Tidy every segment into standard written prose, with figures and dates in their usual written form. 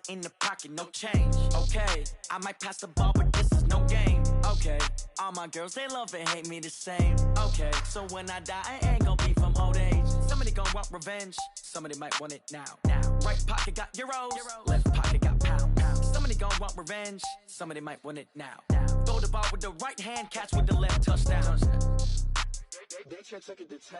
In the pocket, no change. Okay, I might pass the ball, but this is no game. Okay, all my girls, they love and hate me the same. Okay, so when I die, I ain't gonna be from old age. Somebody gonna want revenge, somebody might want it now. Right pocket got euros, left pocket got pounds. Somebody gonna want revenge, somebody might want it now. Throw the ball with the right hand, catch with the left, touchdown. They took it to 10.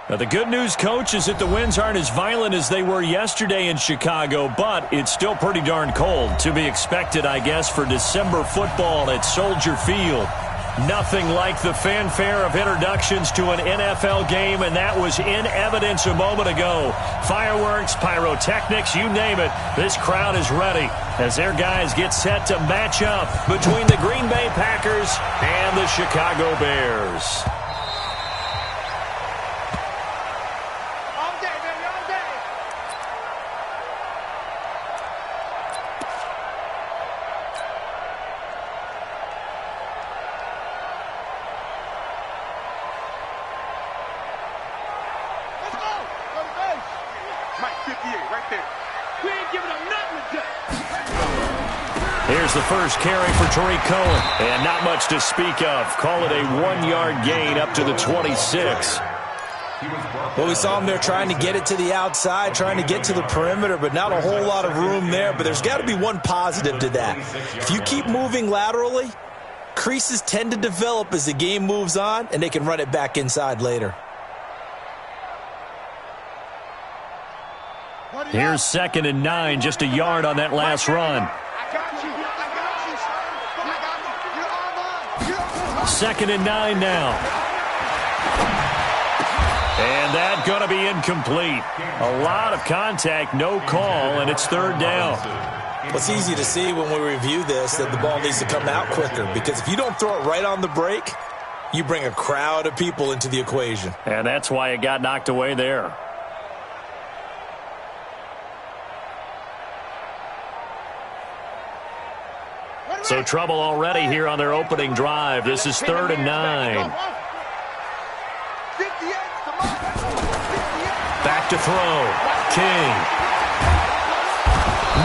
Now, the good news, Coach, is that the winds aren't as violent as they were yesterday in Chicago, but it's still pretty darn cold. To be expected, I guess, for December football at Soldier Field. Nothing like the fanfare of introductions to an NFL game, and that was in evidence a moment ago. Fireworks, pyrotechnics, you name it. This crowd is ready as their guys get set to match up between the Green Bay Packers and the Chicago Bears. Here's the first carry for Tariq Cohen. And not much to speak of. Call it a 1-yard gain up to the 26. Well, we saw him there trying to get it to the outside, trying to get to the perimeter, but not a whole lot of room there. But there's got to be one positive to that. If you keep moving laterally, creases tend to develop as the game moves on, and they can run it back inside later. Here's 2nd and 9, just a yard on that last run. 2nd and 9 now. And that going to be incomplete. A lot of contact, no call, and it's 3rd down. Well, it's easy to see when we review this that the ball needs to come out quicker, because if you don't throw it right on the break, you bring a crowd of people into the equation. And that's why it got knocked away there. So trouble already here on their opening drive. This is 3rd and 9. Back to throw. King.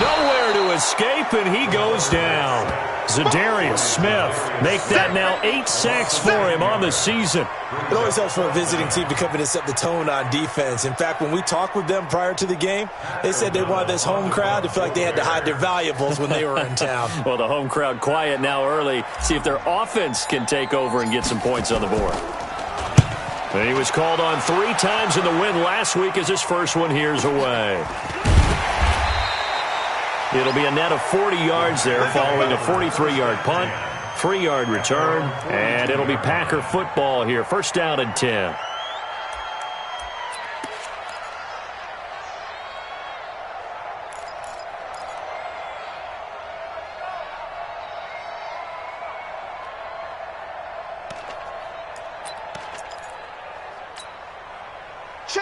Nowhere to escape, and he goes down. Zadarius Smith make that now 8 sacks for him on the season. It always helps for a visiting team to come in and set the tone on defense. In fact, when we talked with them prior to the game, they said they wanted this home crowd to feel like they had to hide their valuables when they were in town. Well, the home crowd quiet now early. See if their offense can take over and get some points on the board. And he was called on 3 times in the win last week as his first one here's away. It'll be a net of 40 yards there following a 43-yard punt, 3-yard return, and it'll be Packer football here. 1st down and 10.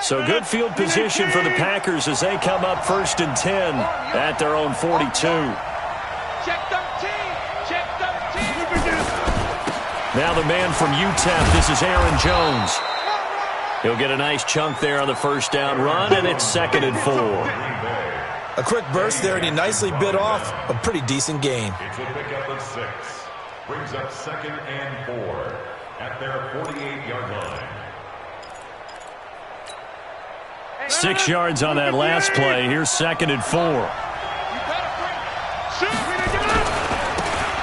So good field position for the Packers as they come up 1st and 10 at their own 42. Now the man from UTEP, this is Aaron Jones. He'll get a nice chunk there on the 1st down run, and it's 2nd and 4. A quick burst there, and he nicely bit off a pretty decent gain. It's a pickup of 6. Brings up 2nd and 4 at their 48-yard line. 6 yards on that last play. Here's 2nd and 4.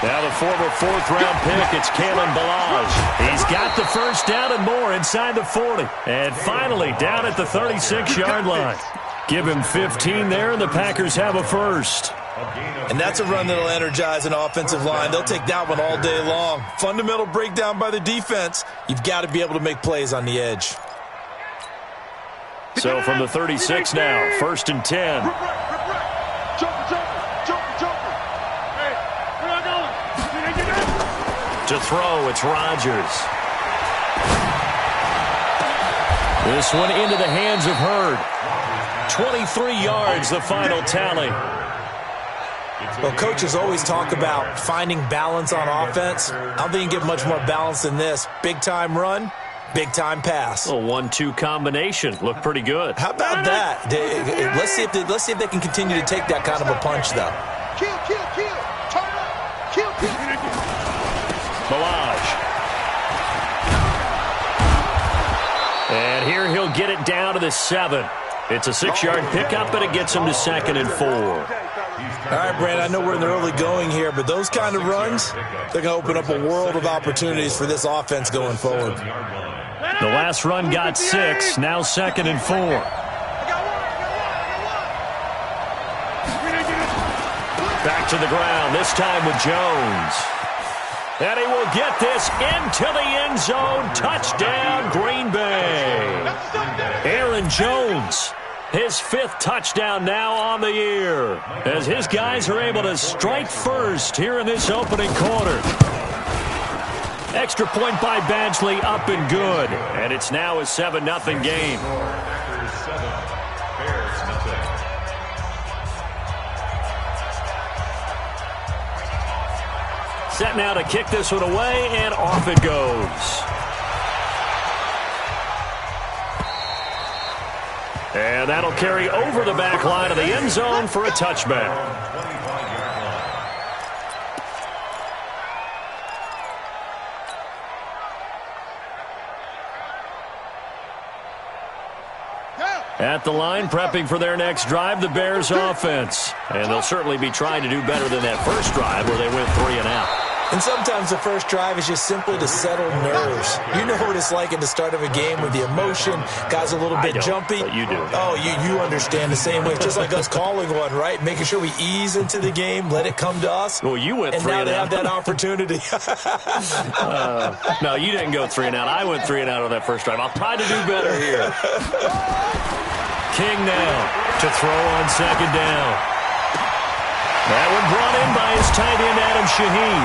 Now the former 4th-round pick, it's Kalen Ballage. He's got the 1st down and more inside the 40. And finally down at the 36-yard line. Give him 15 there, and the Packers have a 1st. And that's a run that'll energize an offensive line. They'll take that one all day long. Fundamental breakdown by the defense. You've got to be able to make plays on the edge. So from the 36 now, 1st and 10. To throw, it's Rodgers. This one into the hands of Hurd. 23 yards, the final tally. Well, coaches always talk about finding balance on offense. I don't think you can get much more balance than this. Big-time run, Big-time pass. A 1-2 combination. Looked pretty good. How about that? Let's see if they can continue to take that kind of a punch, though. Kill. Turn up. Kill. Milage. And here he'll get it down to the 7. It's a 6-yard pickup, and it gets him to 2nd and 4. All right, Brandon, I know we're in the early going here, but those kind of runs, they're going to open up a world of opportunities for this offense going forward. The last run got 6, now 2nd and 4. Back to the ground, this time with Jones. And he will get this into the end zone. Touchdown, Green Bay. Aaron Jones, his 5th touchdown now on the year, as his guys are able to strike first here in this opening quarter. Extra point by Badgley, up and good. And it's now a 7-0 game. Set now to kick this one away, and off it goes. And that'll carry over the back line of the end zone for a touchback. At the line, prepping for their next drive, the Bears offense. And they'll certainly be trying to do better than that first drive where they went 3 and out. And sometimes the first drive is just simply to settle nerves. You know what it's like at the start of a game with the emotion. Guys a little bit jumpy. But you do. Oh, you understand the same way. It's just like us calling one, right? Making sure we ease into the game, let it come to us. Well, you went 3 and out. And now they have that opportunity. No, you didn't go 3 and out. I went 3 and out on that first drive. I'll try to do better here. King now to throw on 2nd down. That one brought in by his tight end, Adam Shaheen.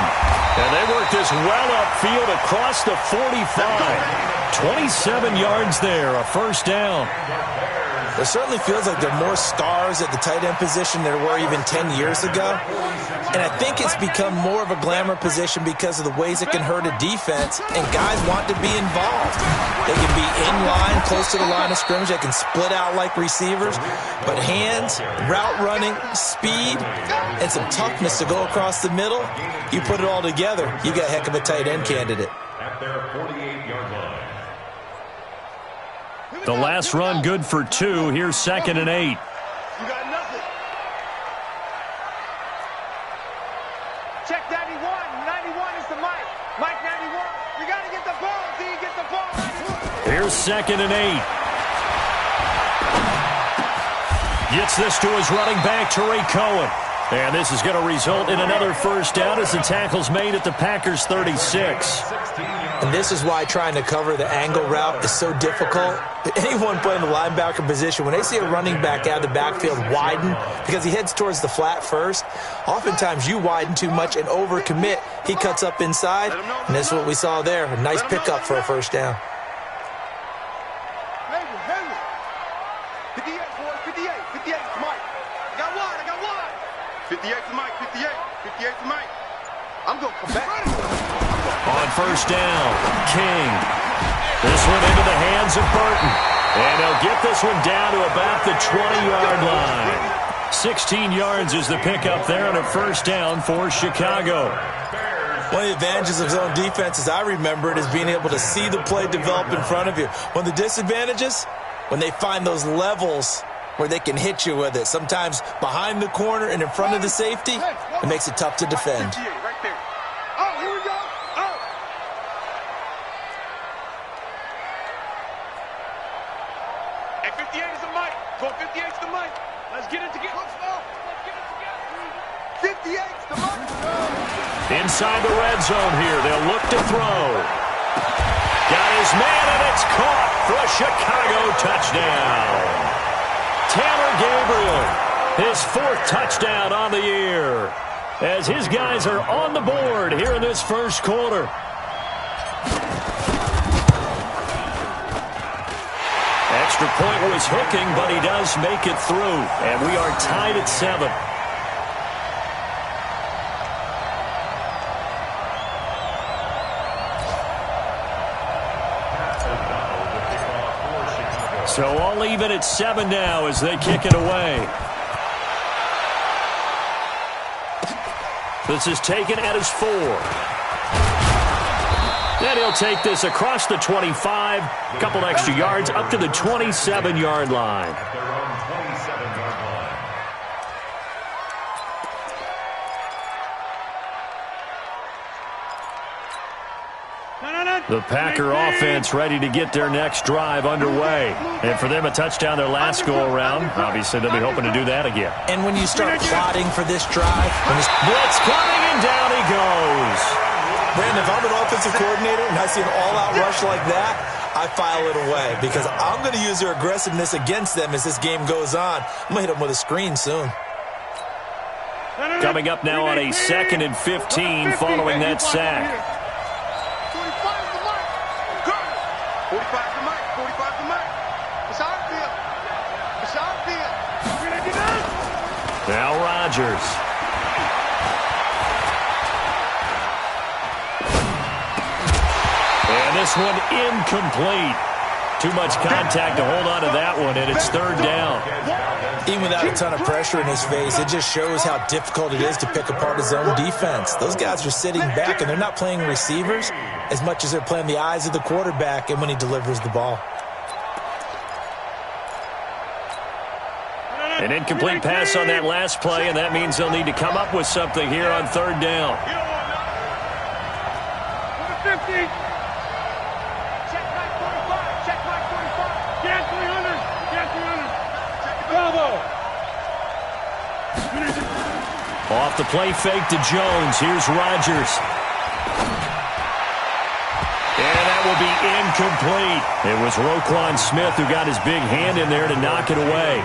And they work this well upfield across the 45. 27 yards there, a first down. It certainly feels like there are more stars at the tight end position than there were even 10 years ago. And I think it's become more of a glamour position because of the ways it can hurt a defense, and guys want to be involved. They can be in line, close to the line of scrimmage. They can split out like receivers. But hands, route running, speed, and some toughness to go across the middle, you put it all together, you got a heck of a tight end candidate. At their 48-yard line. The last run good for 2. Here's 2nd and 8. You got nothing. Check 91. 91 is the mic. Mike 91. You got to get the ball. Do you get the ball? Here's 2nd and 8. Gets this to his running back, Tariq Cohen. And this is going to result in another first down as the tackle's made at the Packers' 36. And this is why trying to cover the angle route is so difficult. Anyone playing the linebacker position, when they see a running back out of the backfield widen because he heads towards the flat first, oftentimes you widen too much and overcommit. He cuts up inside, and that's what we saw there. A nice pickup for a first down. 58 to Mike. I got one. 58 to Mike. 58 to Mike. I'm going to come back. On first down, King. This one into the hands of Burton. And they'll get this one down to about the 20-yard line. 16 yards is the pickup there on a first down for Chicago. One of the advantages of zone defense, as I remember it, is being able to see the play develop in front of you. One of the disadvantages, when they find those levels where they can hit you with it. Sometimes behind the corner and in front of the safety, it makes it tough to defend. Right there. Oh, here we go. Oh. Hey, 58 is the mic. Go 58 is the mic. Let's get it together. Let's get it together. 58 is the mic. Inside the red zone here. They'll look to throw. Got his man, and it's caught for a Chicago touchdown. Taylor Gabriel, his 4th touchdown on the year, as his guys are on the board here in this first quarter. Extra point was hooking, but he does make it through, and we are tied at 7. So all even at 7 now as they kick it away. This is taken at his 4. And he'll take this across the 25, a couple extra yards up to the 27-yard line. At their own 27-yard line. The Packer offense ready to get their next drive underway. And for them, a touchdown their last go-around. Obviously, they'll be hoping to do that again. And when you start plotting for this drive, Blitz coming, and down he goes. Brandon, if I'm an offensive coordinator and I see an all-out rush like that, I file it away because I'm going to use their aggressiveness against them as this game goes on. I'm going to hit them with a screen soon. Coming up now on a 2nd and 15 following that sack. 45 to Mike. 45 to Mike. It's our field. It's our field. Now Rodgers. And this one incomplete. Too much contact to hold on to that one, and it's 3rd down. Even without a ton of pressure in his face, it just shows how difficult it is to pick apart his own defense. Those guys are sitting back, and they're not playing receivers as much as they're playing the eyes of the quarterback and when he delivers the ball. An incomplete pass on that last play, and that means they'll need to come up with something here on 3rd down. Number 50. Check back 45. Check back 45. Get 300. Get 300. Check the elbow. Off the play fake to Jones. Here's Rodgers. And that will be incomplete. It was Roquan Smith who got his big hand in there to knock it away.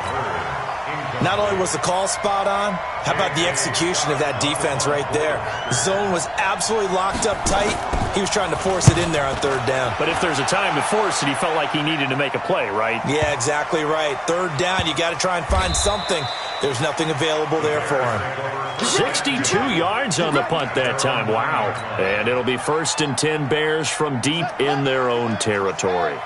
Not only was the call spot on, how about the execution of that defense right there? The zone was absolutely locked up tight. He was trying to force it in there on 3rd down. But if there's a time to force it, he felt like he needed to make a play, right? Yeah, exactly right. 3rd down, you got to try and find something. There's nothing available there for him. 62 yards on the punt that time. Wow. And it'll be 1st and 10 Bears from deep in their own territory.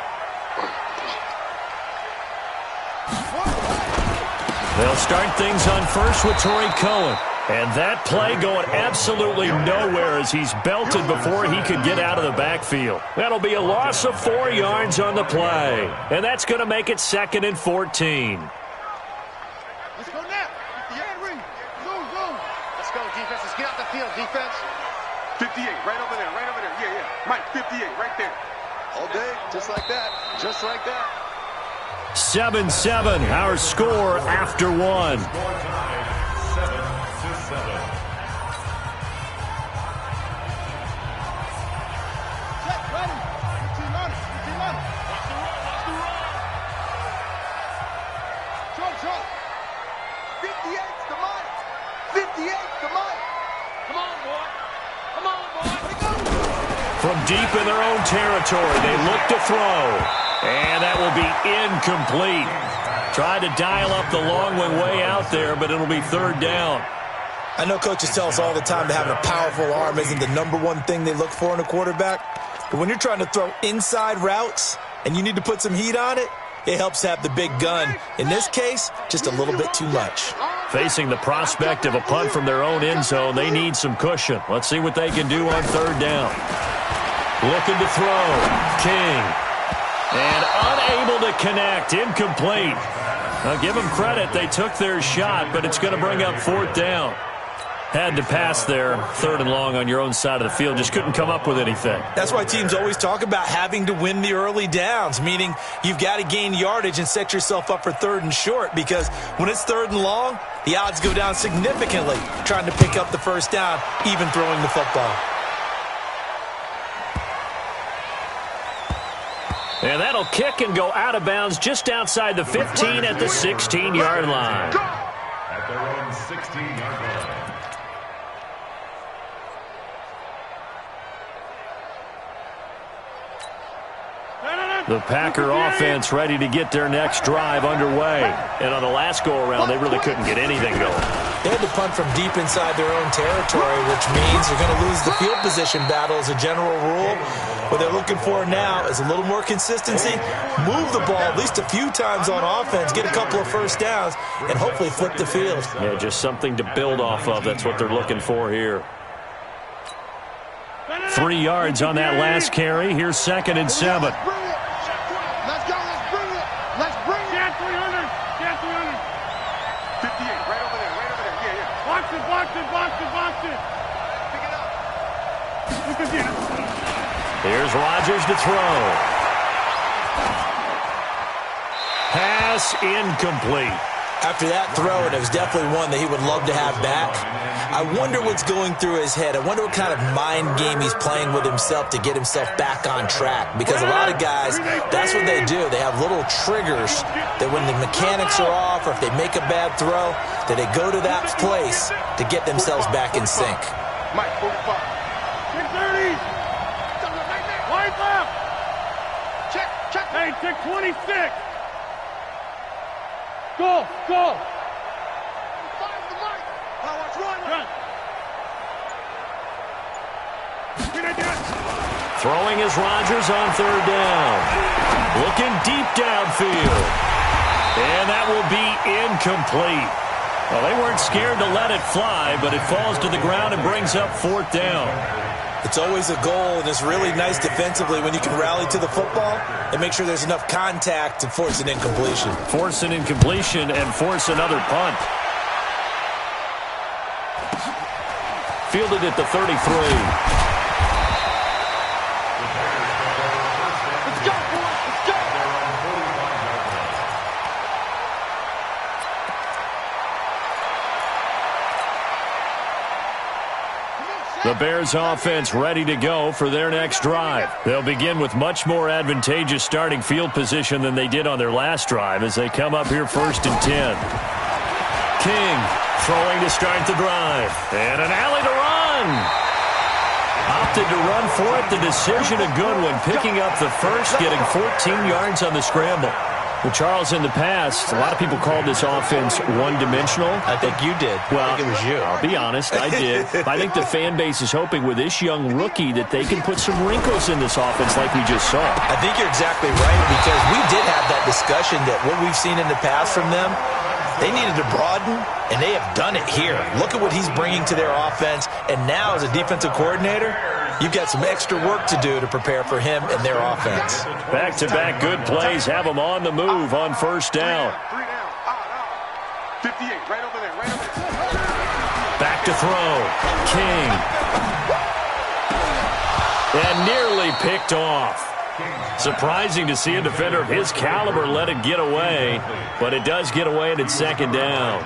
They'll start things on first with Torrey Cohen. And that play going absolutely nowhere as he's belted before he could get out of the backfield. That'll be a loss of 4 yards on the play. And that's going to make it 2nd and 14. Let's go now. Zoom. Let's go, defense. Let's get out the field, defense. 58, right over there. Yeah. Mike, 58, right there. All day, just like that. Just like that. 7-7, our score after 1. Score time, 7-7. Check, ready. 15 on it. Watch the run. Short. 58's the Mike. 58's the Mike. Come on, boy. From deep in their own territory, they look to throw. And that will be incomplete. Tried to dial up the long one way out there, but it'll be 3rd down. I know coaches tell us all the time that having a powerful arm isn't the #1 thing they look for in a quarterback. But when you're trying to throw inside routes and you need to put some heat on it, it helps to have the big gun. In this case, just a little bit too much. Facing the prospect of a punt from their own end zone, they need some cushion. Let's see what they can do on 3rd down. Looking to throw. King. And unable to connect. Incomplete. Now give them credit. They took their shot, but it's going to bring up 4th down. Had to pass there. 3rd and long on your own side of the field. Just couldn't come up with anything. That's why teams always talk about having to win the early downs, meaning you've got to gain yardage and set yourself up for 3rd and short, because when it's 3rd and long, the odds go down significantly trying to pick up the 1st down, even throwing the football. And that'll kick and go out of bounds just outside the 15 at the 16-yard line. At their own 16-yard line. The Packer offense ready to get their next drive underway. And on the last go-around, they really couldn't get anything going. They had to punt from deep inside their own territory, which means they're going to lose the field position battle as a general rule. What they're looking for now is a little more consistency, move the ball at least a few times on offense, get a couple of first downs, and hopefully flip the field. Yeah, just something to build off of. That's what they're looking for here. 3 yards on that last carry. Here's 2nd and 7. Let's go. Let's bring it. Let's bring it. Get 300. Get 300. 58. Right over there. Right over there. Yeah, yeah. Box it. Box it. Box it. Box it. Pick it up. Look at this. Here's Rodgers to throw. Pass incomplete. After that throw, and it was definitely one that he would love to have back, I wonder what's going through his head. I wonder what kind of mind game he's playing with himself to get himself back on track. Because a lot of guys, that's what they do. They have little triggers that when the mechanics are off or if they make a bad throw, that they go to that place to get themselves back in sync. Mike, 45. 630. Wide left. Check, check. Hey, check 26. Go, go. Find the mic. Now watch run. Run. Throwing is Rodgers on 3rd down. Looking deep downfield. And that will be incomplete. Well, they weren't scared to let it fly, but it falls to the ground and brings up 4th down. It's always a goal, and it's really nice defensively when you can rally to the football and make sure there's enough contact to force an incompletion. Force an incompletion and force another punt. Fielded at the 33. The Bears offense ready to go for their next drive. They'll begin with much more advantageous starting field position than they did on their last drive as they come up here 1st and 10. King throwing to start the drive. And an alley to run. Opted to run for it. The decision a good one. Picking up the first, getting 14 yards on the scramble. Well, Charles, in the past, a lot of people called this offense one-dimensional. I think you did. Well, I think it was you. I'll be honest, I did. I think the fan base is hoping with this young rookie that they can put some wrinkles in this offense like we just saw. I think you're exactly right because we did have that discussion that what we've seen in the past from them, they needed to broaden, and they have done it here. Look at what he's bringing to their offense, and now as a defensive coordinator, you've got some extra work to do to prepare for him and their offense. Back-to-back good plays have them on the move on 1st down. 58, right over there, right over there. Back to throw. King. And nearly picked off. Surprising to see a defender of his caliber let it get away, but it does get away and it's 2nd down.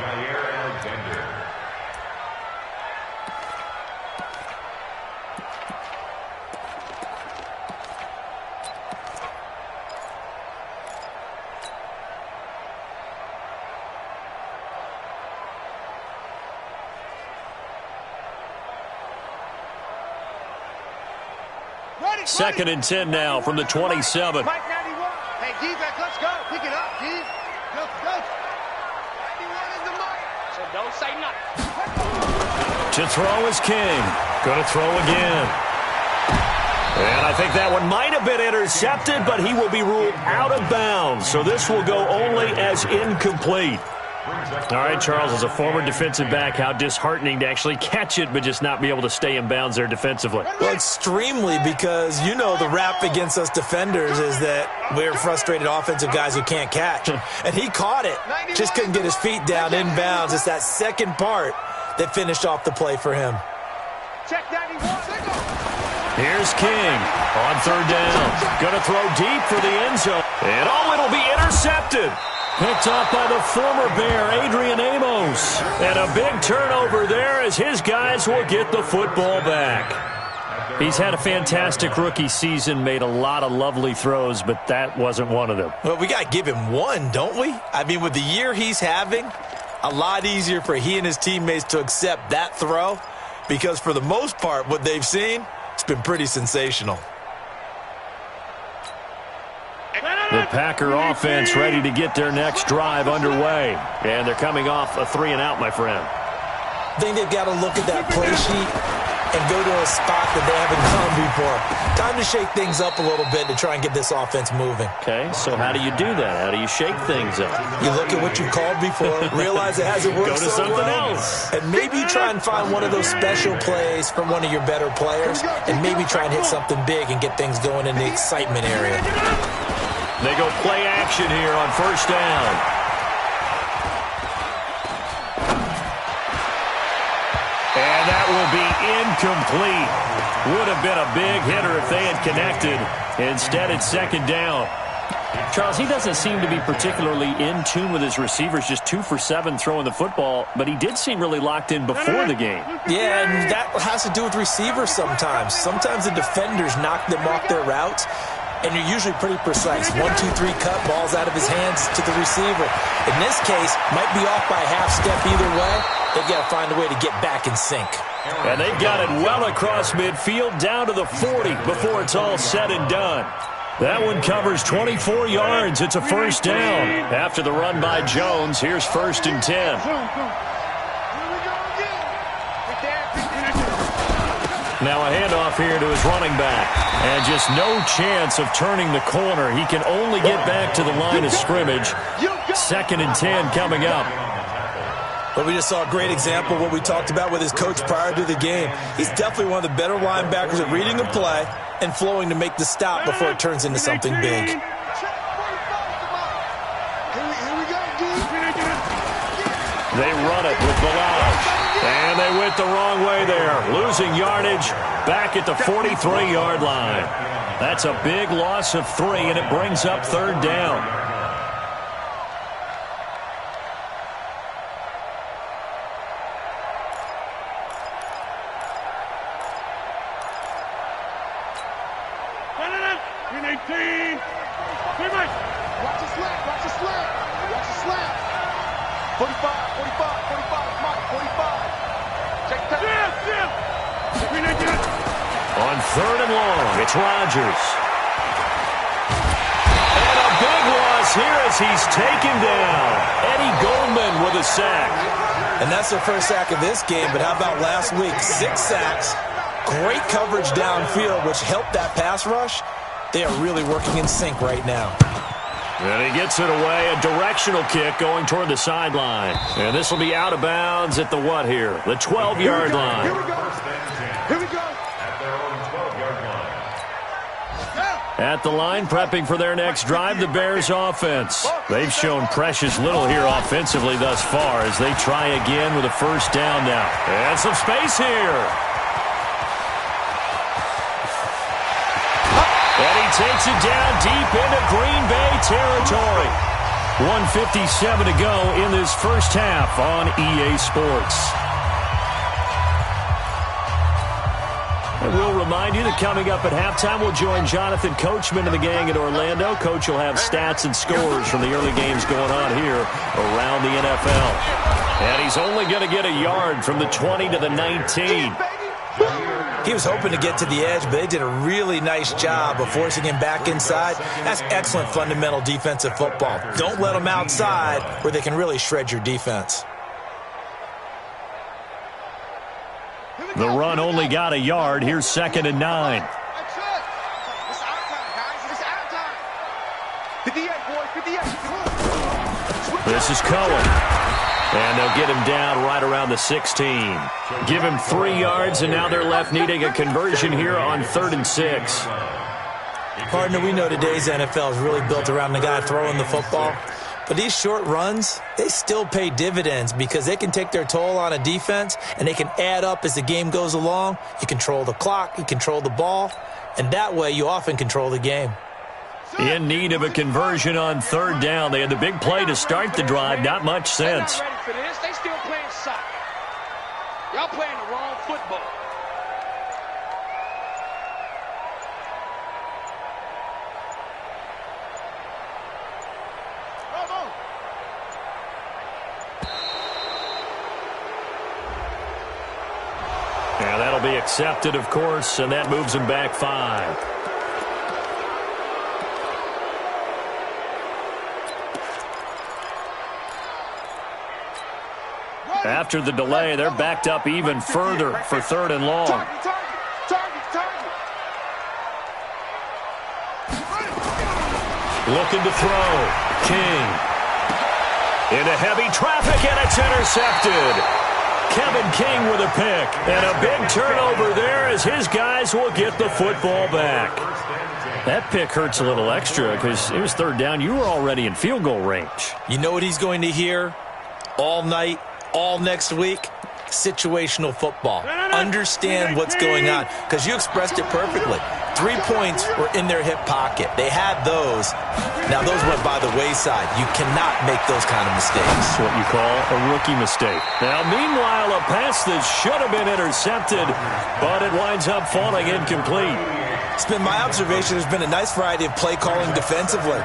Ready, 2nd and 10 now from the 27. Mike 91. Hey, defense, let's go. Pick it up, Steve. Go, go. 91 is the mic. So don't say nothing. To throw is King. Going to throw again. And I think that one might have been intercepted, but he will be ruled out of bounds. So this will go only as incomplete. All right, Charles, as a former defensive back, how disheartening to actually catch it but just not be able to stay in bounds there defensively. Well, extremely, because you know the rap against us defenders is that we're frustrated offensive guys who can't catch. And he caught it, just couldn't get his feet down in bounds. It's that second part that finished off the play for him. Check 91. Here's King on 3rd down. Going to throw deep for the end zone. And it'll be intercepted. Picked up by the former Bear, Adrian Amos. And a big turnover there as his guys will get the football back. He's had a fantastic rookie season, made a lot of lovely throws, but that wasn't one of them. Well, we got to give him one, don't we? I mean, with the year he's having, a lot easier for he and his teammates to accept that throw because for the most part, what they've seen, it's been pretty sensational. Packer offense ready to get their next drive underway. And they're coming off a 3-and-out, my friend. I think they've got to look at that play sheet and go to a spot that they haven't gone before. Time to shake things up a little bit to try and get this offense moving. Okay, so how do you do that? How do you shake things up? You look at what you've called before, realize it hasn't worked Go to so something well, else. and maybe try and find one of those special plays from one of your better players, and maybe try and hit something big and get things going in the excitement area. They go play action here on first down. And that will be incomplete. Would have been a big hitter if they had connected. Instead, it's second down. Charles, he doesn't seem to be particularly in tune with his receivers, just 2 for 7 throwing the football, but he did seem really locked in before the game. Yeah, and that has to do with receivers sometimes. Sometimes the defenders knock them off their routes, and you're usually pretty precise. 1, 2, 3 cut, balls out of his hands to the receiver. In this case, might be off by a half step either way. They've got to find a way to get back in sync. And they've got it well across midfield, down to the 40 before it's all said and done. That one covers 24 yards. It's a first down. After the run by Jones, here's 1st and 10. Now a handoff here to his running back. And just no chance of turning the corner. He can only get back to the line of scrimmage. 2nd and 10 coming up. But we just saw a great example of what we talked about with his coach prior to the game. He's definitely one of the better linebackers at reading a play and flowing to make the stop before it turns into something big. They run it with Balaj. And they went the wrong way there. Losing yardage back at the 43-yard line. That's a big loss of 3, and it brings up 3rd down. On 3rd and long, it's Rodgers. And a big loss here as he's taken down. Eddie Goldman with a sack. And that's their first sack of this game, but how about last week? 6 sacks, great coverage downfield, which helped that pass rush. They are really working in sync right now. And he gets it away, a directional kick going toward the sideline. And this will be out of bounds at the what here? The 12-yard line. Here we go. Here we go. At the line, prepping for their next drive, the Bears offense. They've shown precious little here offensively thus far as they try again with a first down now. And some space here. And he takes it down deep into Green Bay territory. 1:57 to go in this first half on EA Sports. And we'll remind you that coming up at halftime, we'll join Jonathan Coachman and the gang at Orlando. Coach will have stats and scores from the early games going on here around the NFL. And he's only going to get a yard from the 20 to the 19. He was hoping to get to the edge, but they did a really nice job of forcing him back inside. That's excellent fundamental defensive football. Don't let them outside where they can really shred your defense. The run only got a yard. Here's 2nd and 9. This is Cohen. And they'll get him down right around the 16. Give him 3 yards, and now they're left needing a conversion here on 3rd and 6. Partner, we know today's NFL is really built around the guy throwing the football. But these short runs, they still pay dividends because they can take their toll on a defense, and they can add up as the game goes along. You control the clock, you control the ball, and that way you often control the game. In need of a conversion on 3rd down. They had the big play to start the drive. Not much sense. They're not ready for this. They still playing soccer. Y'all playing the wrong football. And that'll be accepted, of course, and that moves them back 5. After the delay, they're backed up even further for 3rd and long. Looking to throw. King. Into heavy traffic, and it's intercepted. Kevin King with a pick. And a big turnover there as his guys will get the football back. That pick hurts a little extra because it was 3rd down. You were already in field goal range. You know what he's going to hear all night, all next week? Situational football. Understand what's going on, because you expressed it perfectly. 3 points were in their hip pocket. They had those. Now, those went by the wayside. You cannot make those kind of mistakes. That's what you call a rookie mistake. Now, meanwhile, a pass that should have been intercepted, but it winds up falling incomplete. It's been my observation there's been a nice variety of play calling defensively.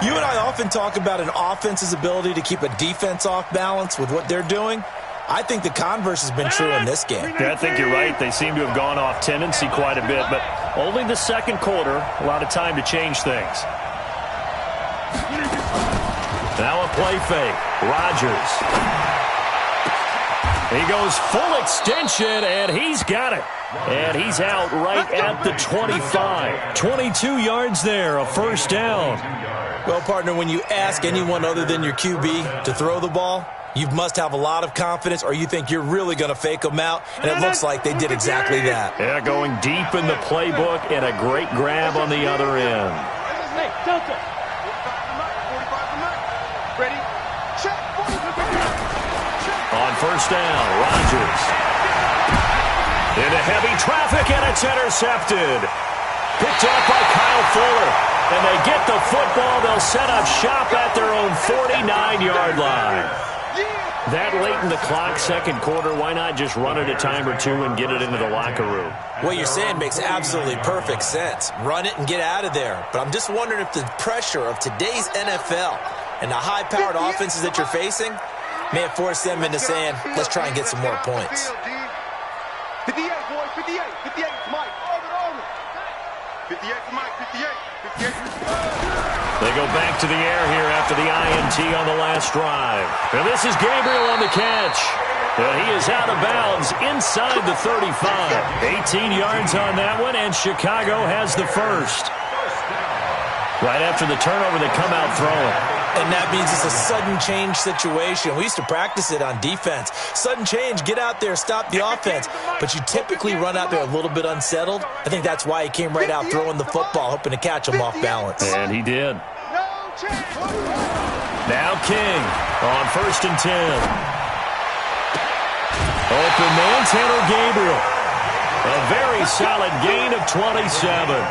You and I often talk about an offense's ability to keep a defense off balance with what they're doing. I think the converse has been true in this game. Yeah, I think you're right. They seem to have gone off tendency quite a bit, but only the second quarter, a lot of time to change things. Now a play fake. Rodgers. He goes full extension, and he's got it. And he's out right at the 25. 22 yards there, a 1st down. Well, partner, when you ask anyone other than your QB to throw the ball, you must have a lot of confidence, or you think you're really going to fake them out, and it looks like they did exactly that. Yeah, going deep in the playbook, and a great grab on the other end. Hey, Delta. Ready? Check. On 1st down, Rodgers. Into heavy traffic, and it's intercepted. Picked off by Kyle Fuller. And they get the football. They'll set up shop at their own 49-yard line. That late in the clock, second quarter, why not just run it a time or two and get it into the locker room? What you're saying makes absolutely perfect sense. Run it and get out of there. But I'm just wondering if the pressure of today's NFL and the high-powered offenses that you're facing may have forced them into saying, let's try and get some more points. 58, boys, 58. 58 for Mike. Over. 58 for Mike, 58. 58. They go back to the air here after the INT on the last drive. And this is Gabriel on the catch. And he is out of bounds inside the 35. 18 yards on that one, and Chicago has the first. Right after the turnover, they come out throwing. And that means it's a sudden change situation. We used to practice it on defense. Sudden change, get out there, stop the offense. But you typically run out there a little bit unsettled. I think that's why he came right out throwing the football, hoping to catch him off balance. And he did. Now King on 1st and 10. Open man, Tanner Gabriel. A very solid gain of 27.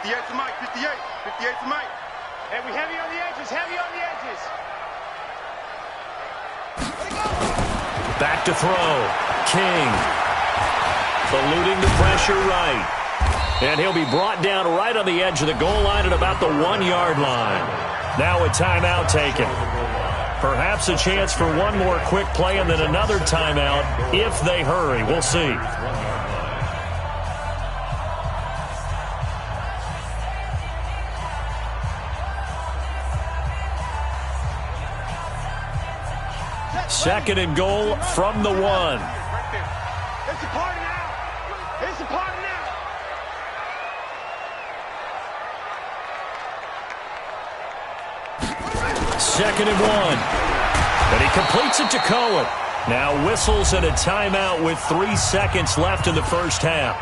To Mike, 58 to Mike. Hey, we heavy on the edges, Back to throw. King. Eluding the pressure right. And he'll be brought down right on the edge of the goal line at about the 1-yard line. Now a timeout taken. Perhaps a chance for one more quick play and then another timeout if they hurry. We'll see. Second and goal from the 1. It's a party now. It's a party now. Second and 1. And he completes it to Cohen. Now whistles and a timeout with 3 seconds left in the first half.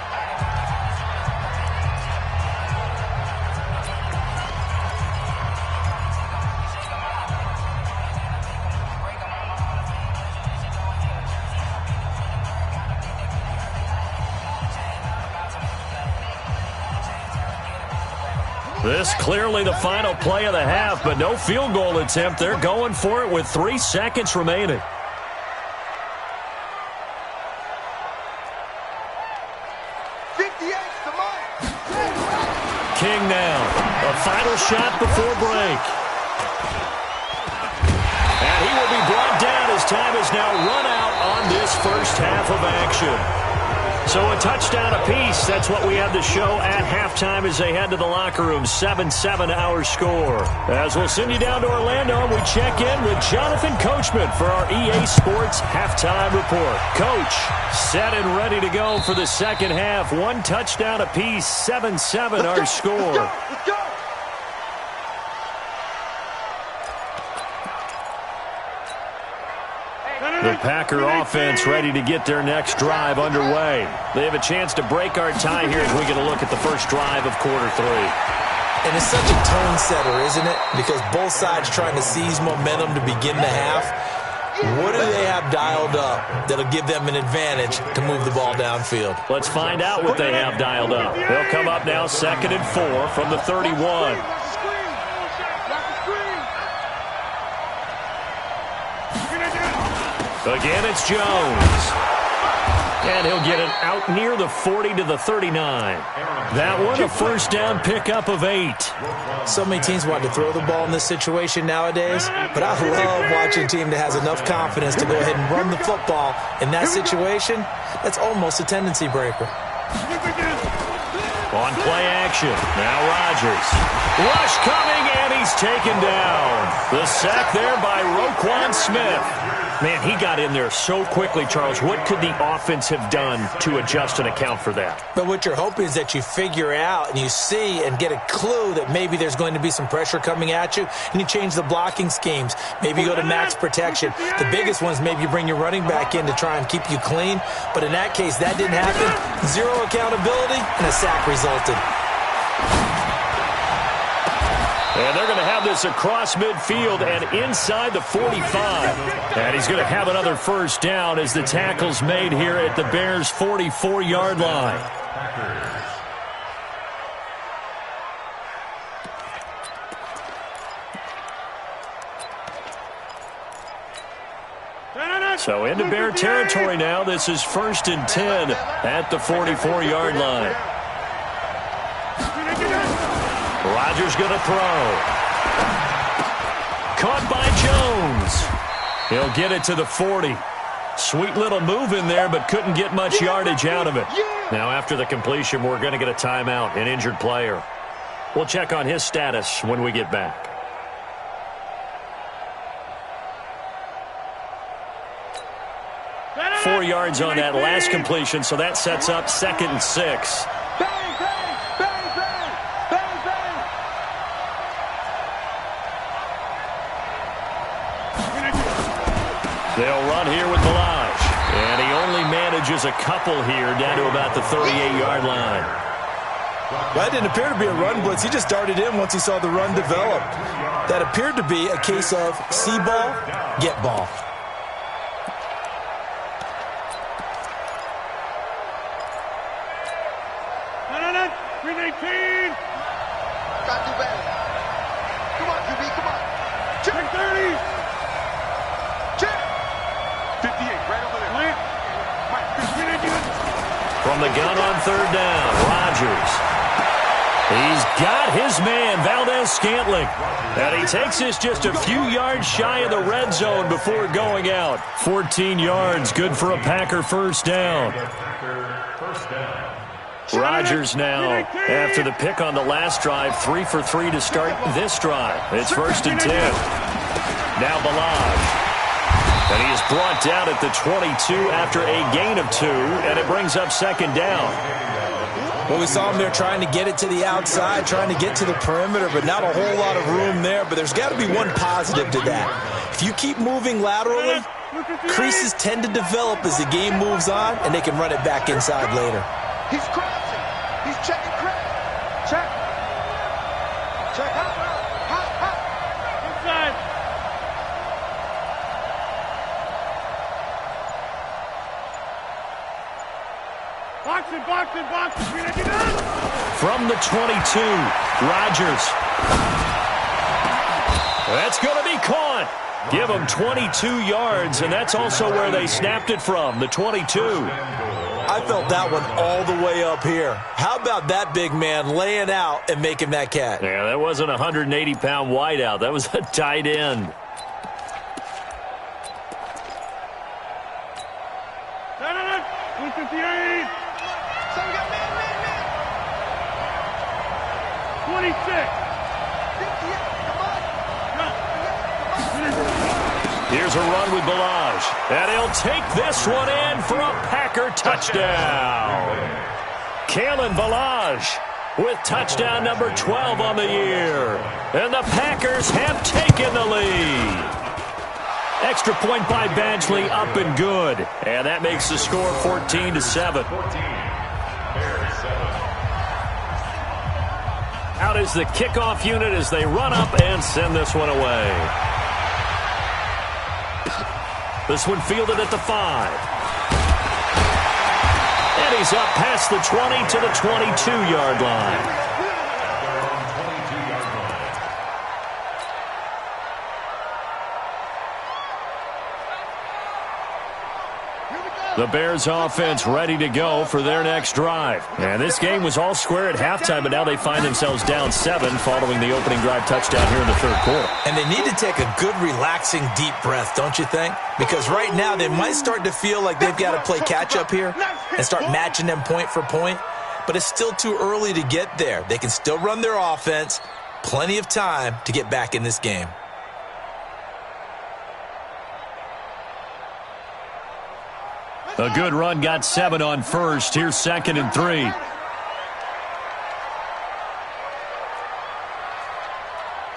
This clearly the final play of the half, but no field goal attempt. They're going for it with 3 seconds remaining. King now. A final shot before break. And he will be brought down as time is now run out on this first half of action. So a touchdown apiece. That's what we have to show at halftime as they head to the locker room. 7-7 our score. As we'll send you down to Orlando, we check in with Jonathan Coachman for our EA Sports Halftime Report. Coach, set and ready to go for the second half. One touchdown apiece. 7-7 our score. Let's go. The Packer offense ready to get their next drive underway. They have a chance to break our tie here as we get a look at the first drive of quarter three. And it's such a tone setter, isn't it? Because both sides trying to seize momentum to begin the half. What do they have dialed up that'll give them an advantage to move the ball downfield? Let's find out what they have dialed up. They'll come up now 2nd and 4 from the 31. Again, it's Jones. And he'll get it out near the 40 to the 39. That one, a first down pickup of 8. So many teams want to throw the ball in this situation nowadays, but I love watching a team that has enough confidence to go ahead and run the football. In that situation, that's almost a tendency breaker. On play action, now Rodgers. Rush coming, and he's taken down. The sack there by Roquan Smith. Man, he got in there so quickly, Charles. What could the offense have done to adjust and account for that? But what you're hoping is that you figure out and you see and get a clue that maybe there's going to be some pressure coming at you, and you change the blocking schemes. Maybe you go to max protection. The biggest one is maybe you bring your running back in to try and keep you clean. But in that case, that didn't happen. Zero accountability, and a sack resulted. And they're going to have this across midfield and inside the 45. And he's going to have another first down as the tackle's made here at the Bears' 44-yard line. So into Bear territory now. This is 1st and 10 at the 44-yard line. Rodgers going to throw. Caught by Jones. He'll get it to the 40. Sweet little move in there, but couldn't get much yardage out of it. Now after the completion, we're going to get a timeout, an injured player. We'll check on his status when we get back. Four yards on that last completion, so that sets up 2nd and 6. They'll run here with Balaj. And he only manages a couple here down to about the 38-yard line. Well, that didn't appear to be a run blitz. He just darted in once he saw the run develop. That appeared to be a case of see ball, get ball. Not too bad. Come on, QB, come on. Check 30. Check. 58, right over there. From the gun on 3rd down, Rodgers. He's got his man, Valdez-Scantling. And he takes this just a few yards shy of the red zone before going out. 14 yards, good for a Packer first down. Rodgers now, after the pick on the last drive, 3 for 3 to start this drive. It's 1st and 10. Now Balaj. And he is brought down at the 22 after a gain of 2, and it brings up 2nd down. Well, we saw him there trying to get it to the outside, trying to get to the perimeter, but not a whole lot of room there. But there's got to be one positive to that. If you keep moving laterally, creases tend to develop as the game moves on, and they can run it back inside later. He's crossing. He's checking crack. Check. Check. Hop. Inside. Boxing. From the 22, Rodgers. That's going to be caught. Give them 22 yards, and that's also where they snapped it from, the 22. I I felt that one all the way up here. How about that big man laying out and making that catch? Yeah, that wasn't a 180-pound wideout. That was a tight end. Here's a run with Balaj. And he'll take this one in for a Packer touchdown. Kalen Balaj with touchdown number 12 on the year. And the Packers have taken the lead. Extra point by Badgley, up and good. And that makes the score 14-7. Out is the kickoff unit as they run up and send this one away. This one fielded at the 5. And he's up past the 20 to the 22-yard line. The Bears offense ready to go for their next drive. And this game was all square at halftime, but now they find themselves down 7 following the opening drive touchdown here in the third quarter. And they need to take a good, relaxing, deep breath, don't you think? Because right now they might start to feel like they've got to play catch-up here and start matching them point for point. But it's still too early to get there. They can still run their offense. Plenty of time to get back in this game. A good run got 7 on first. Here's 2nd and 3.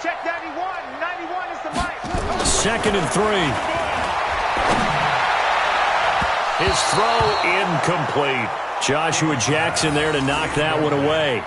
Check 91. 91 is the mic. 2nd and 3. His throw incomplete. Joshua Jackson there to knock that one away.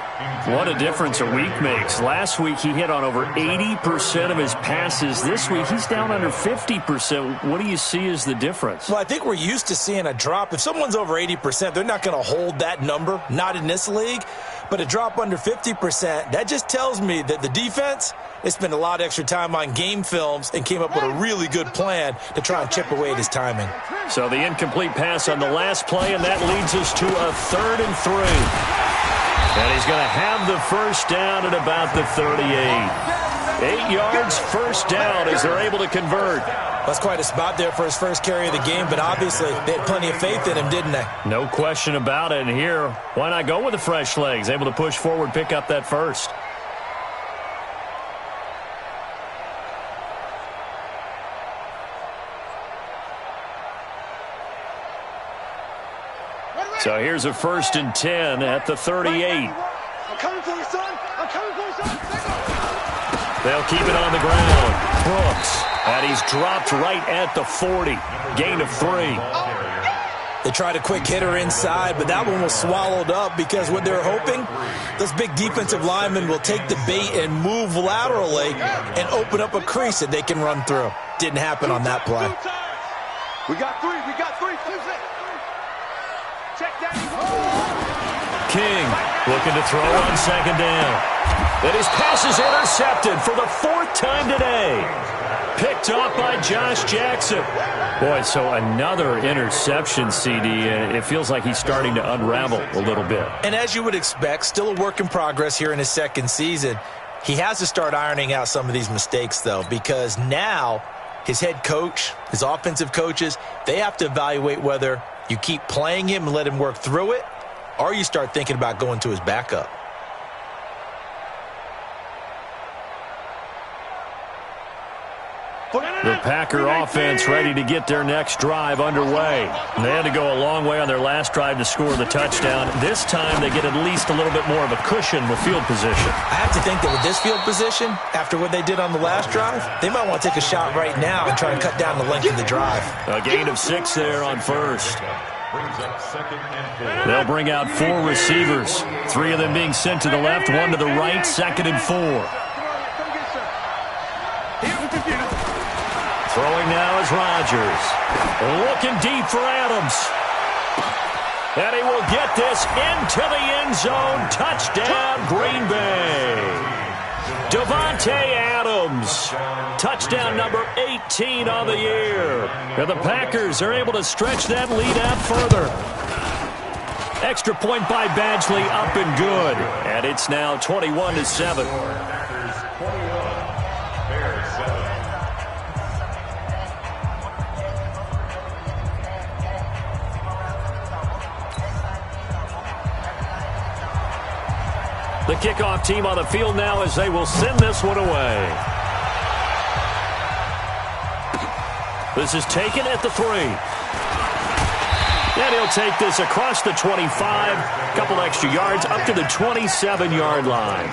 What a difference a week makes. Last week he hit on over 80% of his passes. This week he's down under 50%. What do you see as the difference? Well, I think we're used to seeing a drop. If someone's over 80%, they're not going to hold that number, not in this league. But a drop under 50%, that just tells me that the defense, they spent a lot of extra time on game films and came up with a really good plan to try and chip away at his timing. So the incomplete pass on the last play, and that leads us to a 3rd and 3. And he's going to have the first down at about the 38. 8 yards, first down as they're able to convert. That's quite a spot there for his first carry of the game, but obviously they had plenty of faith in him, didn't they? No question about it. And here, why not go with the fresh legs? Able to push forward, pick up that first. So here's a 1st and 10 at the 38. I'm coming for you, son. I'm coming for you, son. They'll keep it on the ground. Brooks. And he's dropped right at the 40. Gain of 3. They tried a quick hitter inside, but that one was swallowed up because what they're hoping, those big defensive linemen will take the bait and move laterally and open up a crease that they can run through. Didn't happen on that play. We got 3. We got 3. Check that. King looking to throw on 2nd down. And his pass is intercepted for the 4th time today. Picked off by Josh Jackson. Boy, so another interception, CD. It feels like he's starting to unravel a little bit. And as you would expect, still a work in progress here in his 2nd season. He has to start ironing out some of these mistakes, though, because now his head coach, his offensive coaches, they have to evaluate whether you keep playing him and let him work through it, or you start thinking about going to his backup. The Packer offense ready to get their next drive underway. They had to go a long way on their last drive to score the touchdown. This time they get at least a little bit more of a cushion with field position. I have to think that with this field position, after what they did on the last drive, they might want to take a shot right now and try and cut down the length of the drive. A gain of 6 there on first. They'll bring out 4 receivers, 3 of them being sent to the left, 1 to the right, 2nd and 4. Throwing now is Rodgers. Looking deep for Adams. And he will get this into the end zone. Touchdown, Green Bay. Davante Adams. Touchdown number 18 on the year. And the Packers are able to stretch that lead out further. Extra point by Badgley, up and good. And it's now 21-7. Packers 21, Bears 7. The kickoff team on the field now as they will send this one away. This is taken at the 3. And he'll take this across the 25. Couple extra yards up to the 27-yard line.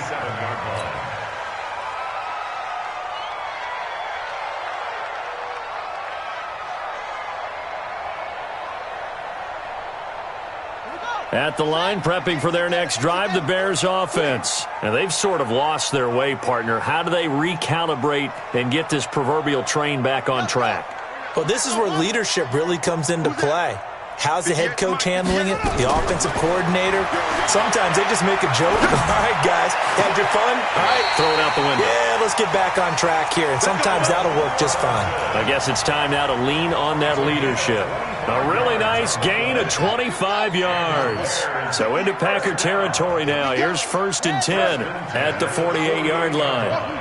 At the line, prepping for their next drive, the Bears offense. And they've sort of lost their way, partner. How do they recalibrate and get this proverbial train back on track? Well, this is where leadership really comes into play. How's the head coach handling it? The offensive coordinator? Sometimes they just make a joke. All right, guys, had your fun? All right. Throw it out the window. Yeah, let's get back on track here. And sometimes that'll work just fine. I guess it's time now to lean on that leadership. A really nice gain of 25 yards. So into Packer territory now. Here's 1st and 10 at the 48-yard line.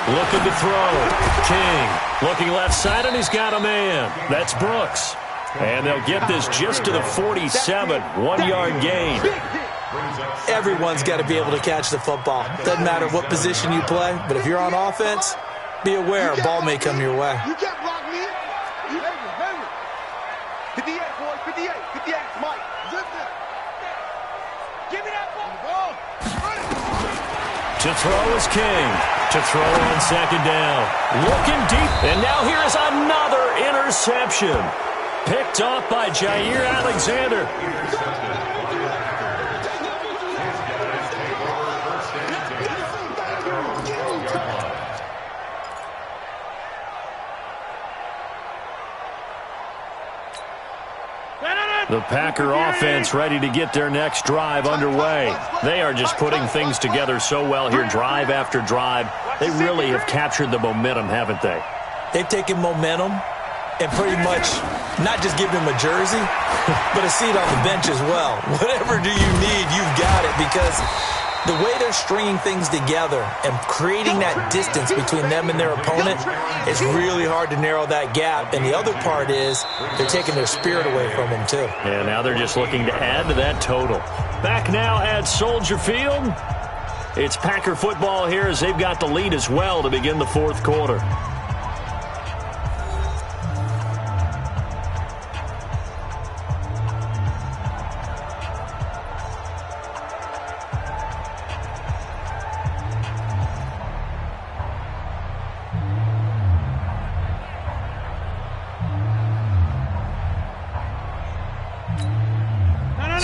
Looking to throw. King looking left side, and he's got a man. That's Brooks. And they'll get this just to the 47. 1-yard gain. Everyone's got to be able to catch the football. Doesn't matter what position you play, but if you're on offense, be aware a ball may come your way. You can't block me. You 58, boys. 58. 58. Mike. Zip it. Give me that ball. To throw is King. To throw on 2nd down. Looking deep. And now here is another interception. Picked off by Jair Alexander. The Packer offense ready to get their next drive underway. They are just putting things together so well here, drive after drive. They really have captured the momentum, haven't they? They've taken momentum and pretty much not just given him a jersey, but a seat on the bench as well. Whatever do you need, you've got it, because the way they're stringing things together and creating that distance between them and their opponent, it's really hard to narrow that gap. And the other part is they're taking their spirit away from them, too. Yeah, now they're just looking to add to that total. Back now at Soldier Field. It's Packer football here as they've got the lead as well to begin the 4th quarter.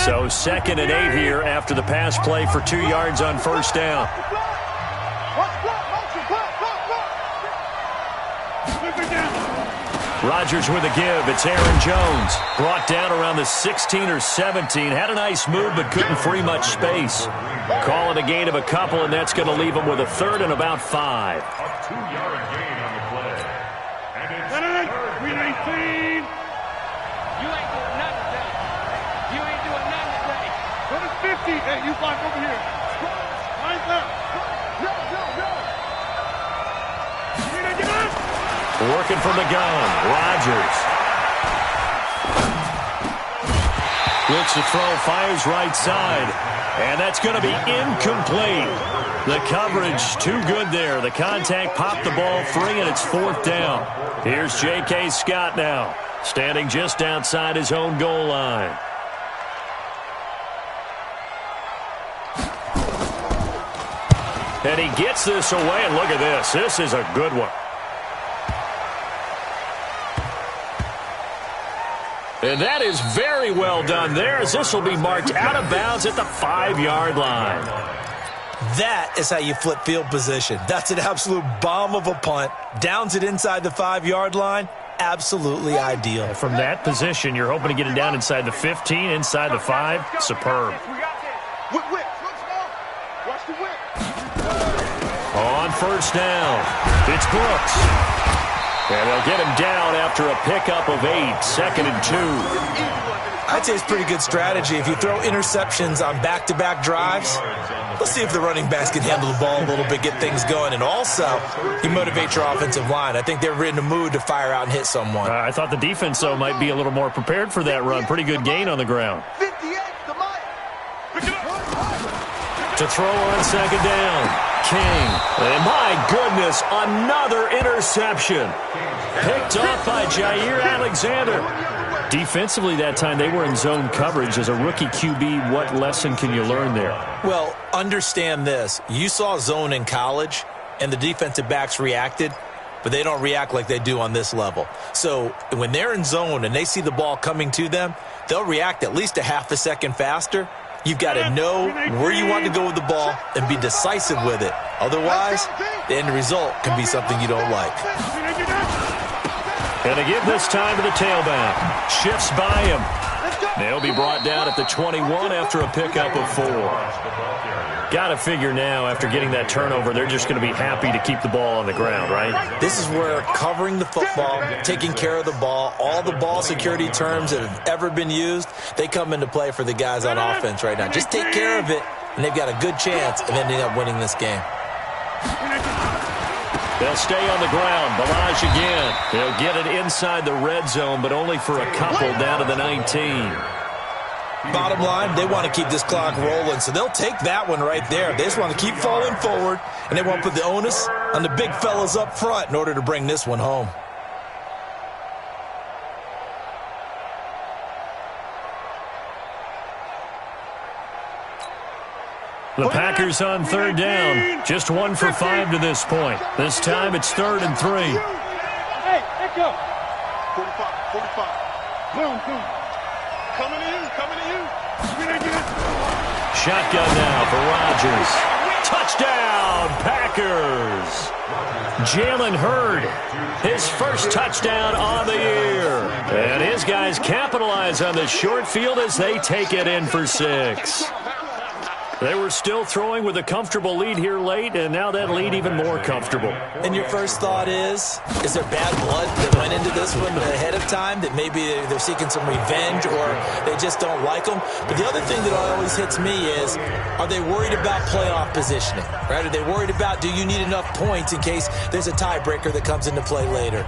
So 2nd and 8 here after the pass play for 2 yards on 1st down. Rodgers with a give. It's Aaron Jones. Brought down around the 16 or 17. Had a nice move but couldn't free much space. Calling a gain of a couple, and that's going to leave him with a 3rd and about 5. A 2-yard gain on the play. And it's 3rd and 18. You ain't doing nothing today. You ain't doing nothing today. Go to 50. Hey, you block over here. Right there. No. Get up. Working from the gun. Rodgers. Looks to throw. Fires right side. And that's going to be incomplete. The coverage too good there. The contact popped the ball free, and it's 4th down. Here's J.K. Scott now, standing just outside his own goal line. And he gets this away, and look at this. This is a good one. And that is very well done there, as this will be marked out of bounds at the 5-yard line. That is how you flip field position. That's an absolute bomb of a punt. Downs it inside the 5-yard line. Absolutely ideal. From that position, you're hoping to get it down inside the 15, inside the 5. Superb. Whip. Watch the whip. On 1st down, it's Brooks. And they'll get him down after a pickup of 8, 2nd and 2. I'd say it's pretty good strategy. If you throw interceptions on back-to-back drives, let's see if the running backs can handle the ball a little bit, get things going. And also, you motivate your offensive line. I think they're in the mood to fire out and hit someone. I thought the defense, though, might be a little more prepared for that run. Pretty good gain on the ground. 58 to Mike. To throw on 2nd down, King. And my goodness, another interception. Picked off by Jair Alexander. Defensively that time, they were in zone coverage. As a rookie QB, what lesson can you learn there? Well, understand this. You saw zone in college, and the defensive backs reacted, but they don't react like they do on this level. So when they're in zone and they see the ball coming to them, they'll react at least a half a second faster. You've got to know where you want to go with the ball and be decisive with it. Otherwise, the end result can be something you don't like. And to give this time to the tailback. Shifts by him. They'll be brought down at the 21 after a pickup of 4. Got to figure now, after getting that turnover, they're just going to be happy to keep the ball on the ground, right? This is where covering the football, taking care of the ball, all the ball security terms that have ever been used, they come into play for the guys on offense right now. Just take care of it, and they've got a good chance of ending up winning this game. They'll stay on the ground. Balaj again. He'll get it inside the red zone, but only for a couple down to the 19. Bottom line, they want to keep this clock rolling, so they'll take that one right there. They just want to keep falling forward, and they want to put the onus on the big fellas up front in order to bring this one home. The Packers on 3rd down. Just 1 for 5 to this point. This time it's 3rd and 3. Hey, let go. 45. Boom, boom. Coming to you. Shotgun now for Rodgers. Touchdown, Packers. Jalen Hurd, his first touchdown on the year. And his guys capitalize on the short field as they take it in for 6. They were still throwing with a comfortable lead here late, and now that lead even more comfortable. And your first thought is there bad blood that went into this one ahead of time, that maybe they're seeking some revenge or they just don't like them? But the other thing that always hits me is, are they worried about playoff positioning? Right? Are they worried about, do you need enough points in case there's a tiebreaker that comes into play later?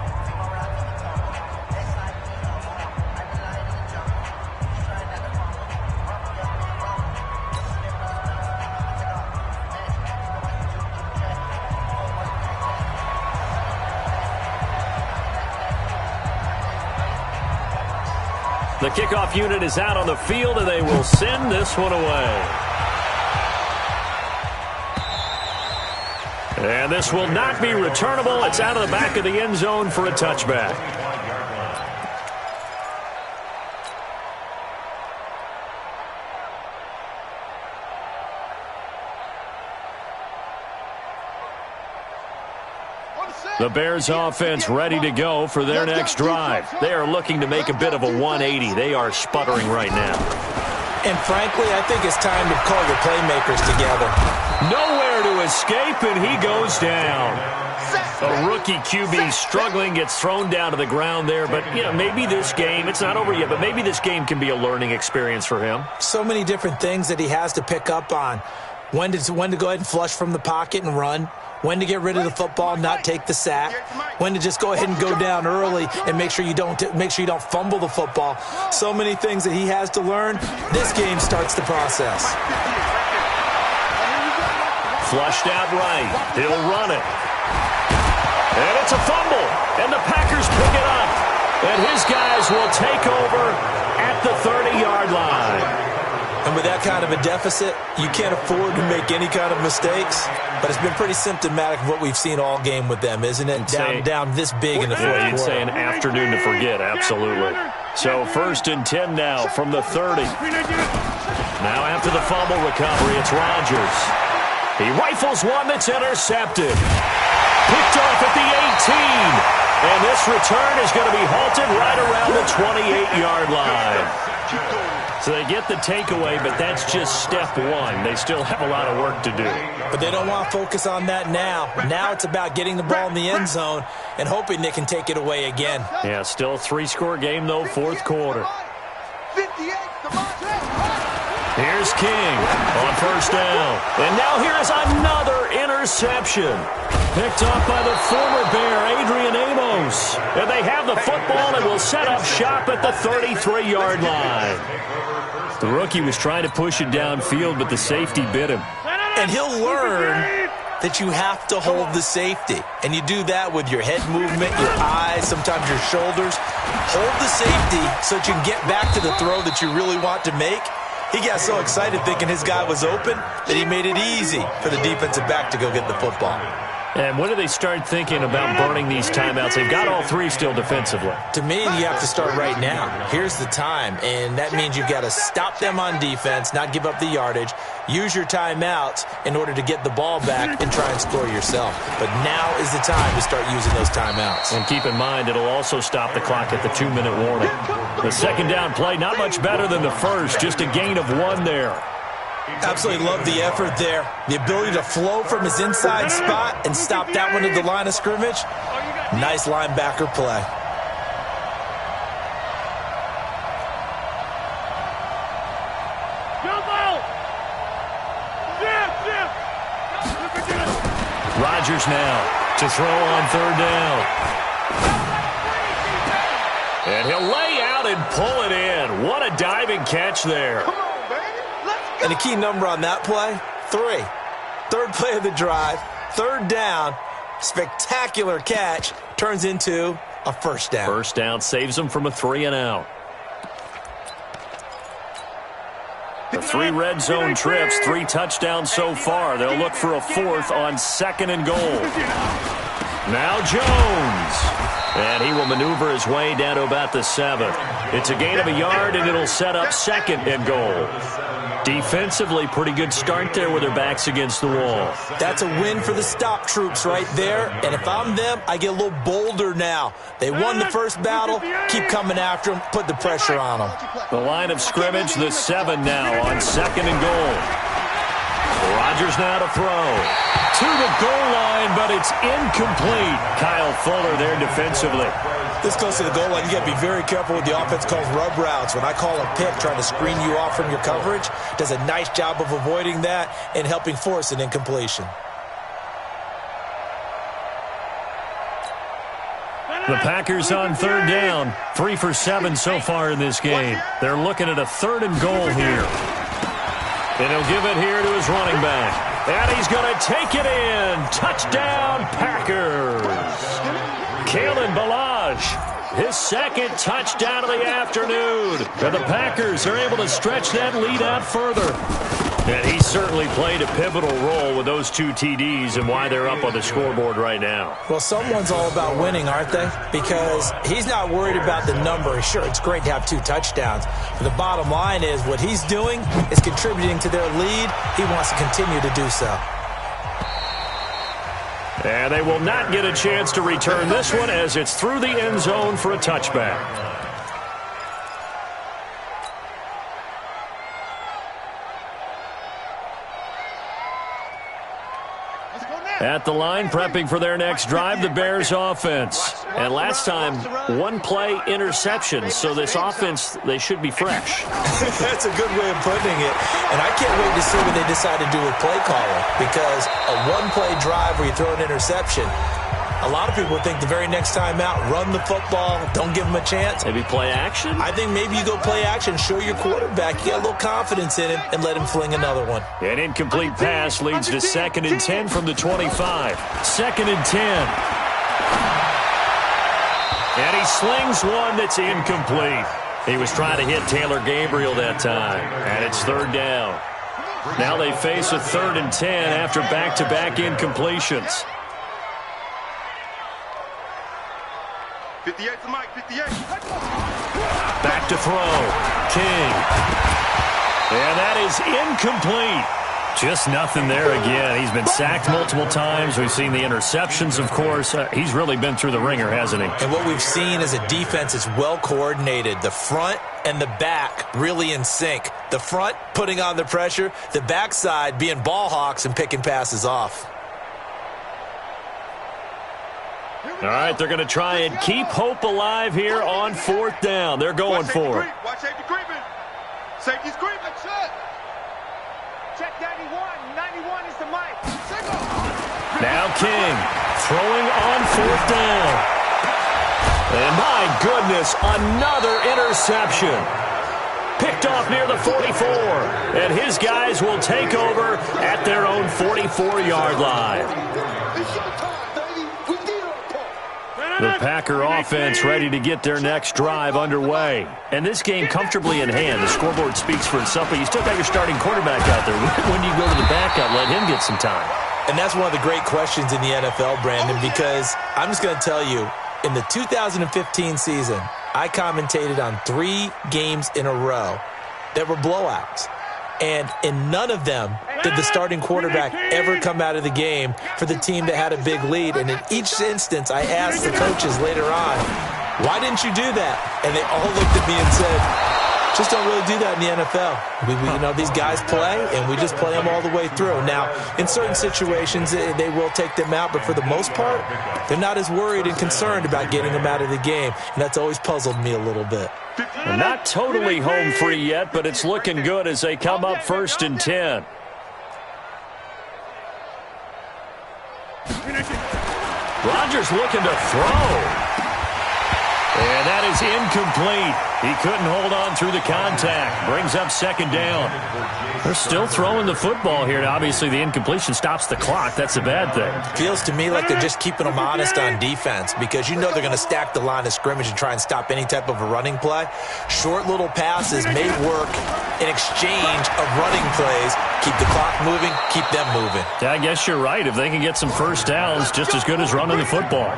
The kickoff unit is out on the field, and they will send this one away. And this will not be returnable. It's out of the back of the end zone for a touchback. The Bears offense ready to go for their next drive. They are looking to make a bit of a 180. They are sputtering right now. And frankly, I think it's time to call your playmakers together. Nowhere to escape, and he goes down. A rookie QB struggling, gets thrown down to the ground there. But, you know, maybe this game, it's not over yet, but maybe this game can be a learning experience for him. So many different things that he has to pick up on. When to go ahead and flush from the pocket and run. When to get rid of the football, not take the sack. When to just go ahead and go down early and make sure you don't fumble the football. So many things that he has to learn. This game starts the process. Flushed out right. He'll run it. And it's a fumble. And the Packers pick it up. And his guys will take over at the 30-yard line. And with that kind of a deficit, you can't afford to make any kind of mistakes. But it's been pretty symptomatic of what we've seen all game with them, isn't it? Down this big in the fourth quarter. You'd say an afternoon to forget, absolutely. So 1st and 10 now from the 30. Now after the fumble recovery, it's Rodgers. He rifles one that's intercepted. Picked off at the 18. And this return is going to be halted right around the 28-yard line. So they get the takeaway, but that's just step one. They still have a lot of work to do. But they don't want to focus on that now. Now it's about getting the ball in the end zone and hoping they can take it away again. Yeah, still a 3-score game, though, fourth quarter. Here's King on first down. And now here's another interception. Picked up by the former Bear, Adrian Amos. And they have the football and will set up shop at the 33-yard line. The rookie was trying to push it downfield, but the safety bit him. And he'll learn that you have to hold the safety. And you do that with your head movement, your eyes, sometimes your shoulders. Hold the safety so that you can get back to the throw that you really want to make. He got so excited thinking his guy was open that he made it easy for the defensive back to go get the football. And when do they start thinking about burning these timeouts? They've got all three still defensively. To me, you have to start right now. Here's the time, and that means you've got to stop them on defense, not give up the yardage, use your timeouts in order to get the ball back and try and score yourself. But now is the time to start using those timeouts. And keep in mind, it'll also stop the clock at the 2-minute warning. The second down play, not much better than the first, just a gain of 1 there. Absolutely love the effort there. The ability to flow from his inside spot and stop that one at the line of scrimmage. Nice linebacker play. Rodgers now to throw on third down. And he'll lay out and pull it in. What a diving catch there. And a key number on that play, 3. Third play of the drive, third down, spectacular catch, turns into a first down. First down saves them from a 3-and-out. The 3 red zone trips, 3 touchdowns so far. They'll look for a 4th on 2nd and goal. Now Jones. And he will maneuver his way down to about the 7. It's a gain of a yard, and it'll set up 2nd and goal. Defensively, pretty good start there with their backs against the wall. That's a win for the stop troops right there. And if I'm them, I get a little bolder now. They won the first battle. Keep coming after them. Put the pressure on them. The line of scrimmage, the 7 now on 2nd and goal. Rodgers now to throw. To the goal line, but it's incomplete. Kyle Fuller there defensively. This close to the goal line, you got to be very careful with the offense calls rub routes. When I call a pick trying to screen you off from your coverage, does a nice job of avoiding that and helping force an incompletion. The Packers on third down. 3 for 7 so far in this game. They're looking at a 3rd and goal here. And he'll give it here to his running back. And he's going to take it in. Touchdown, Packers. Kalen Ballage, his 2nd touchdown of the afternoon. And the Packers are able to stretch that lead out further. And he certainly played a pivotal role with those 2 TDs and why they're up on the scoreboard right now. Well, someone's all about winning, aren't they? Because he's not worried about the number. Sure, it's great to have 2 touchdowns. But the bottom line is what he's doing is contributing to their lead. He wants to continue to do so. And they will not get a chance to return this one as it's through the end zone for a touchback. At the line, prepping for their next drive, the Bears offense. And last time, 1 play interception. So this offense, they should be fresh. That's a good way of putting it. And I can't wait to see what they decide to do with play calling. Because a 1-play drive where you throw an interception, a lot of people think the very next time out, run the football, don't give them a chance. Maybe play action? I think maybe you go play action, show your quarterback, you got a little confidence in him, and let him fling another one. An incomplete pass leads to 2nd and 10 from the 25. 2nd and 10. And he slings one that's incomplete. He was trying to hit Taylor Gabriel that time. And it's 3rd down. Now they face a 3rd and 10 after back-to-back incompletions. 58 to Mike, 58. Back to throw. King. And that is incomplete. Just nothing there again. He's been sacked multiple times. We've seen the interceptions, of course. He's really been through the ringer, hasn't he? And what we've seen is a defense that's well coordinated. The front and the back really in sync. The front putting on the pressure, the backside being ball hawks and picking passes off. All right, they're going to try and keep hope alive here on 4th down. They're going for it. Watch safety creeping. Safety's creeping. Check 91. 91 is the mic. Now King throwing on 4th down. And my goodness, another interception. Picked off near the 44. And his guys will take over at their own 44-yard line. The Packer offense ready to get their next drive underway. And this game comfortably in hand. The scoreboard speaks for itself, but you still got your starting quarterback out there. When do you go to the backup, let him get some time? And that's one of the great questions in the NFL, Brandon, because I'm just going to tell you, in the 2015 season, I commentated on 3 games in a row that were blowouts. And in none of them did the starting quarterback ever come out of the game for the team that had a big lead. And in each instance, I asked the coaches later on, why didn't you do that? And they all looked at me and said, just don't really do that in the NFL. You know, these guys play, and we just play them all the way through. Now, in certain situations, they will take them out, but for the most part, they're not as worried and concerned about getting them out of the game. And that's always puzzled me a little bit. Well, not totally home free yet, but it's looking good as they come up 1st and 10. Rodgers looking to throw. And that is incomplete. He couldn't hold on through the contact. Brings up 2nd down. They're still throwing the football here. Now, obviously, the incompletion stops the clock. That's a bad thing. Feels to me like they're just keeping them honest on defense because you know they're going to stack the line of scrimmage and try and stop any type of a running play. Short little passes may work in exchange of running plays. Keep the clock moving, keep them moving. Yeah, I guess you're right. If they can get some first downs, just as good as running the football.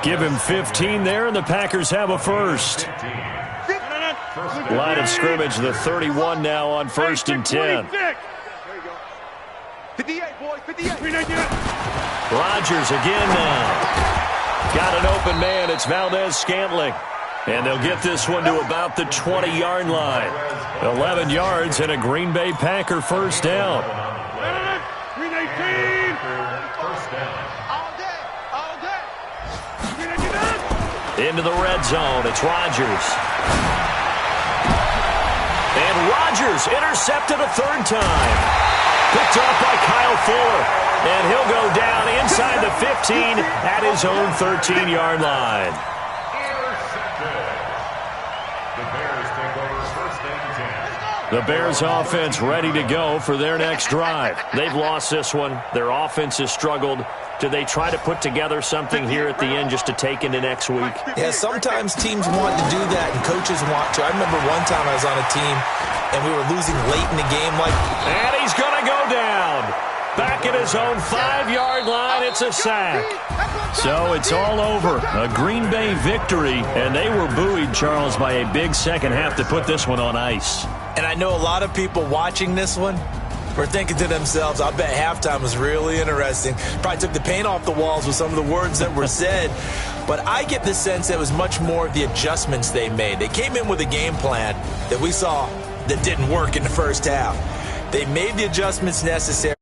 Give him 15 there, and the Packers have a first. Line of scrimmage, the 31 now on 1st and 10. 58, boys, 58. Rodgers again now. Got an open man. It's Valdez-Scantling. And they'll get this one to about the 20-yard line. 11 yards and a Green Bay Packer first down. 319. First down. All day. Into the red zone. It's Rodgers. And Rodgers intercepted a 3rd time. Picked off by Kyle Fuller. And he'll go down inside the 15 at his own 13-yard line. The Bears offense ready to go for their next drive. They've lost this one. Their offense has struggled. Do they try to put together something here at the end just to take into next week? Yeah, sometimes teams want to do that and coaches want to. I remember one time I was on a team and we were losing late in the game. And he's going to go down. Back at his own 5-yard line, it's a sack. So it's all over. A Green Bay victory, and they were buoyed, Charles, by a big second half to put this one on ice. And I know a lot of people watching this one were thinking to themselves, I bet halftime was really interesting. Probably took the paint off the walls with some of the words that were said. But I get the sense that it was much more of the adjustments they made. They came in with a game plan that we saw that didn't work in the first half. They made the adjustments necessary.